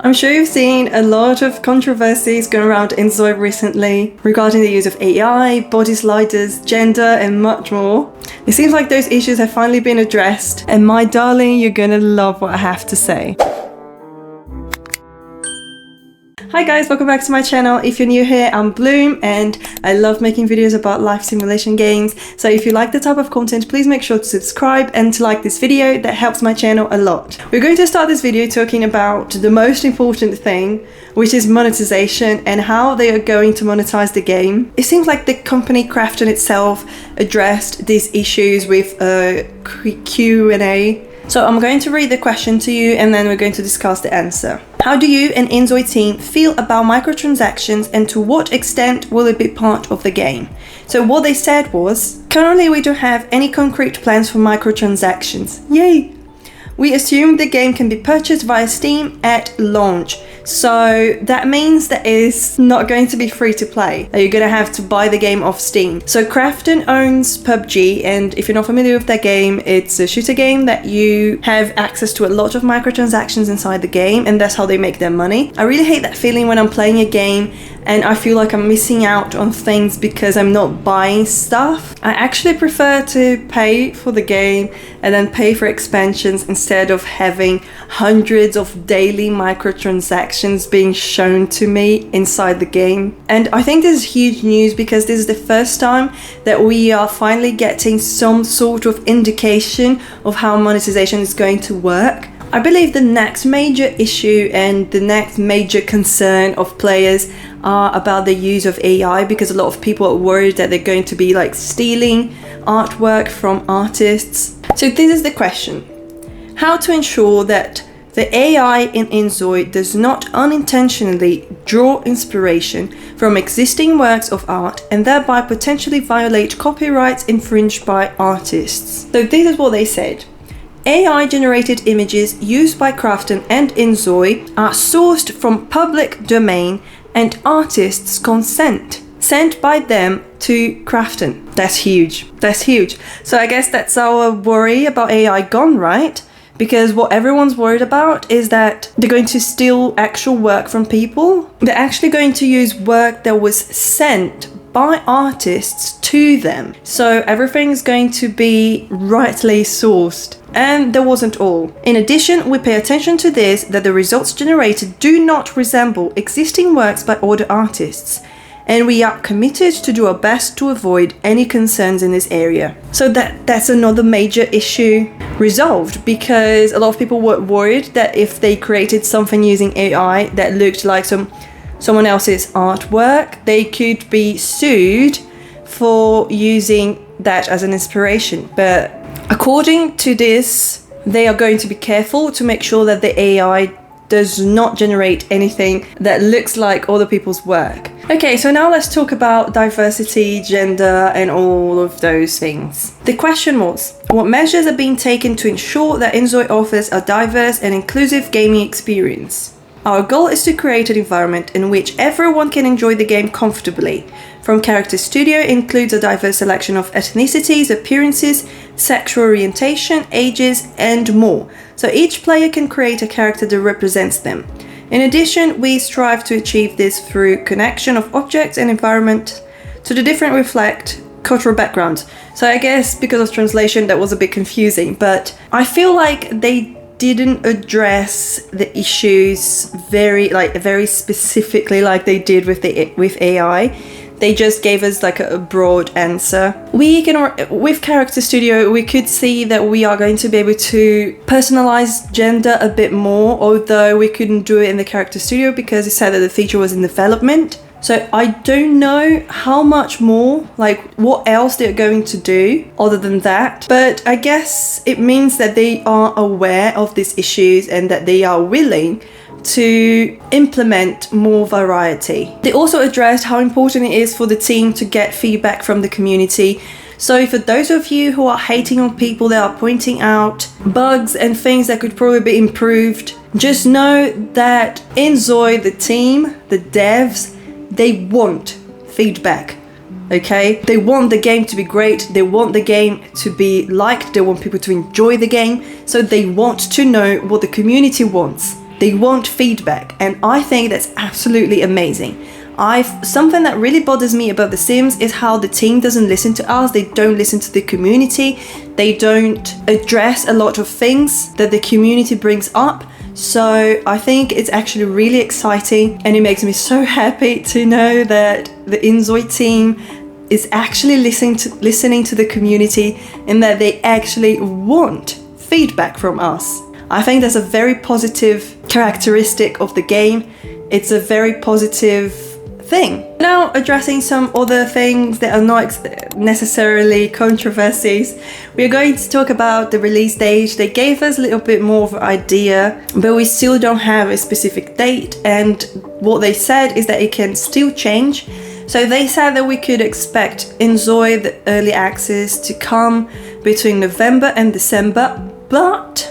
I'm sure you've seen a lot of controversies going around inZOI recently regarding the use of AI, body sliders, gender, and much more. It seems like those issues have finally been addressed, and my darling, you're gonna love what I have to say. Hi guys, welcome back to my channel. If you're new here, I'm Bloom and I love making videos about life simulation games. So if you like the type of content, please make sure to subscribe and to like this video. That helps my channel a lot. We're going to start this video talking about the most important thing, which is monetization and how they are going to monetize the game. It seems like the company Krafton itself addressed these issues with a Q&A. So I'm going to read the question to you and then we're going to discuss the answer. How do you and inZOI team feel about microtransactions and to what extent will it be part of the game? So what they said was, currently we don't have any concrete plans for microtransactions. Yay! We assume the game can be purchased via Steam at launch. So that means that it's not going to be free to play. You're going to have to buy the game off Steam. So Krafton owns PUBG, and if you're not familiar with that game, it's a shooter game that you have access to a lot of microtransactions inside the game, and that's how they make their money. I really hate that feeling when I'm playing a game and I feel like I'm missing out on things because I'm not buying stuff. I actually prefer to pay for the game and then pay for expansions instead of having hundreds of daily microtransactions being shown to me inside the game. And I think this is huge news because this is the first time that we are finally getting some sort of indication of how monetization is going to work. I believe the next major issue and the next major concern of players are about the use of AI, because a lot of people are worried that they're going to be like stealing artwork from artists. So this is the question: how to ensure that the AI in inZOI does not unintentionally draw inspiration from existing works of art and thereby potentially violate copyrights infringed by artists. So this is what they said. AI-generated images used by Krafton and inZOI are sourced from public domain and artists' consent, sent by them to Krafton. That's huge. That's huge. So I guess that's our worry about AI gone, right? Because what everyone's worried about is that they're going to steal actual work from people. They're actually going to use work that was sent by artists to them. So everything's going to be rightly sourced. And that wasn't all. In addition, we pay attention to this, that the results generated do not resemble existing works by other artists. And we are committed to do our best to avoid any concerns in this area. So that's another major issue resolved, because a lot of people were worried that if they created something using AI that looked like someone else's artwork, they could be sued for using that as an inspiration. But according to this, they are going to be careful to make sure that the AI does not generate anything that looks like other people's work. Okay, so now let's talk about diversity, gender, and all of those things. The question was, what measures are being taken to ensure that inZOI offers a diverse and inclusive gaming experience? Our goal is to create an environment in which everyone can enjoy the game comfortably. From Character Studio includes a diverse selection of ethnicities, appearances, sexual orientation, ages, and more. So each player can create a character that represents them. In addition, we strive to achieve this through connection of objects and environment to the different reflect cultural backgrounds. So I guess because of translation that was a bit confusing, but I feel like they didn't address the issues very specifically like they did with AI. They just gave us like a broad answer. With Character Studio, we could see that we are going to be able to personalize gender a bit more, although we couldn't do it in the Character Studio because it said that the feature was in development. So I don't know how much more, like what else they're going to do other than that. But I guess it means that they are aware of these issues and that they are willing to implement more variety. They also addressed how important it is for the team to get feedback from the community. So for those of you who are hating on people that are pointing out bugs and things that could probably be improved, just know that inZOI, the team, the devs, they want feedback, okay? They want the game to be great, they want the game to be liked, they want people to enjoy the game, so they want to know what the community wants. They want feedback, and I think that's absolutely amazing. Something that really bothers me about The Sims is how the team doesn't listen to us. They don't listen to the community. They don't address a lot of things that the community brings up. So I think it's actually really exciting, and it makes me so happy to know that the inZOI team is actually listening to the community, and that they actually want feedback from us. I think that's a very positive characteristic of the game. It's a very positive thing. Now, addressing some other things that are not necessarily controversies, we're going to talk about the release date. They gave us a little bit more of an idea, but we still don't have a specific date, and what they said is that it can still change. So they said that we could expect inZOI, the early access, to come between November and December, but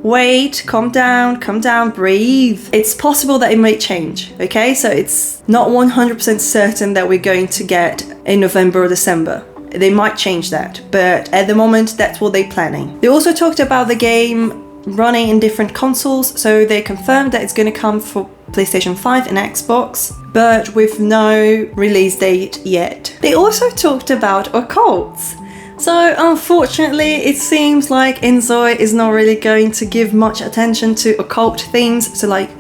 wait, calm down, breathe. It's possible that it may change, okay? So it's not 100% certain that we're going to get in November or December. They might change that, but at the moment, that's what they're planning. They also talked about the game running in different consoles, so they confirmed that it's going to come for PlayStation 5 and Xbox, but with no release date yet. They also talked about Occults. So unfortunately, it seems like inZOI is not really going to give much attention to occult themes, so like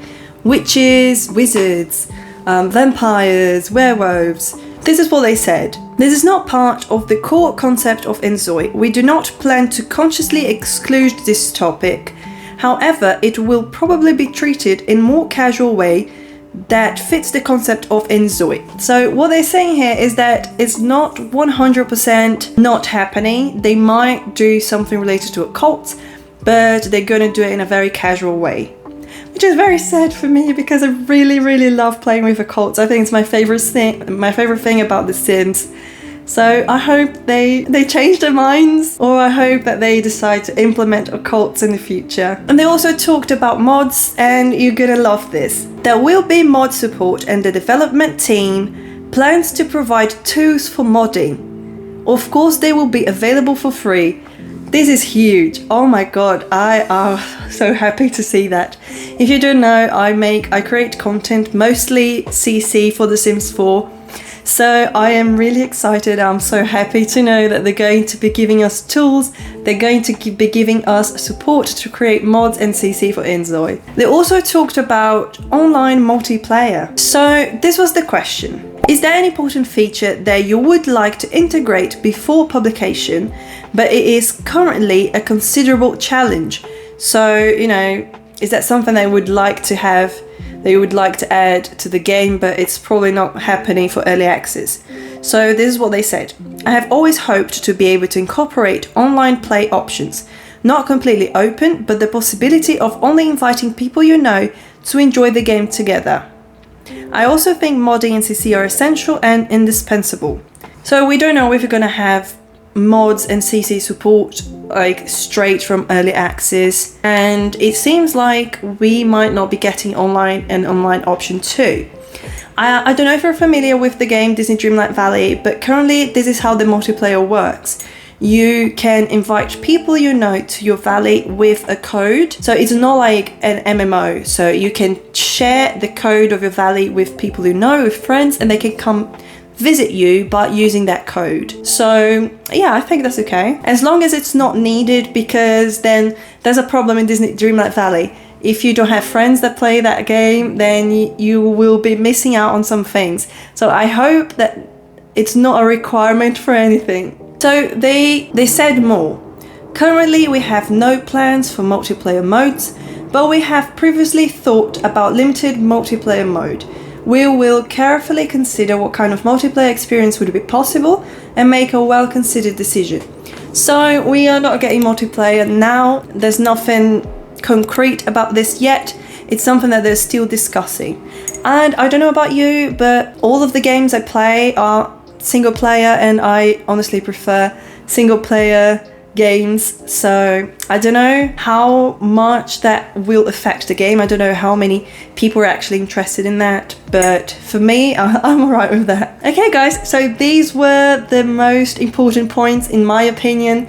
witches, wizards, vampires, werewolves. This is what they said. This is not part of the core concept of inZOI. We do not plan to consciously exclude this topic. However, it will probably be treated in a more casual way that fits the concept of inZOI. So what they're saying here is that it's not 100% not happening. They might do something related to occults, but they're going to do it in a very casual way, which is very sad for me because I really love playing with occults. I think it's my favorite thing about The Sims. So I hope they change their minds, or I hope that they decide to implement occults in the future. And they also talked about mods, and you're gonna love this. There will be mod support, and the development team plans to provide tools for modding. Of course, they will be available for free. This is huge. Oh my god, I am so happy to see that. If you don't know, I create content, mostly CC for The Sims 4. So I am really excited. I'm so happy to know that they're going to be giving us tools. They're going to be giving us support to create mods and CC for inZOI. They also talked about online multiplayer. So this was the question. Is there an important feature that you would like to integrate before publication, but it is currently a considerable challenge? So, you know, is that something they would like to have, they would like to add to the game, but it's probably not happening for early access? So this is what they said. I have always hoped to be able to incorporate online play options. Not completely open, but the possibility of only inviting people you know to enjoy the game together. I also think modding and CC are essential and indispensable. So we don't know if we're going to have mods and CC support like straight from early access, and it seems like we might not be getting an online option too. I don't know if you're familiar with the game Disney Dreamlight Valley, but currently this is how the multiplayer works. You can invite people you know to your valley with a code. So it's not like an MMO. So you can share the code of your valley with people you know, with friends, and they can come visit you by using that code. So yeah, I think that's okay. As long as it's not needed, because then there's a problem in Disney Dreamlight Valley. If you don't have friends that play that game, then you will be missing out on some things. So I hope that it's not a requirement for anything. So they said more. Currently we have no plans for multiplayer modes, but we have previously thought about limited multiplayer mode. We will carefully consider what kind of multiplayer experience would be possible and make a well-considered decision. So we are not getting multiplayer now. There's nothing concrete about this yet. It's something that they're still discussing. And I don't know about you, but all of the games I play are single player, and I honestly prefer single player games. So I don't know how much that will affect the game. I don't know how many people are actually interested in that, but for me, I'm alright with that. Okay guys, so these were the most important points in my opinion.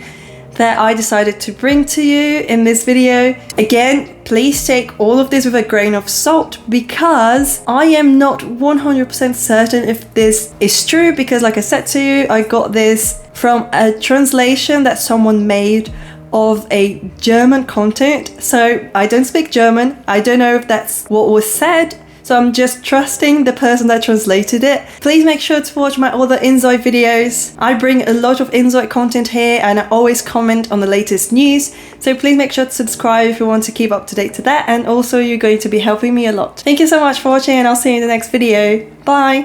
that I decided to bring to you in this video. Again, please take all of this with a grain of salt because I am not 100% certain if this is true, because like I said to you, I got this from a translation that someone made of a German content. So I don't speak German. I don't know if that's what was said. So I'm just trusting the person that translated it. Please make sure to watch my other inZOI videos. I bring a lot of inZOI content here and I always comment on the latest news. So please make sure to subscribe if you want to keep up to date to that. And also you're going to be helping me a lot. Thank you so much for watching and I'll see you in the next video. Bye.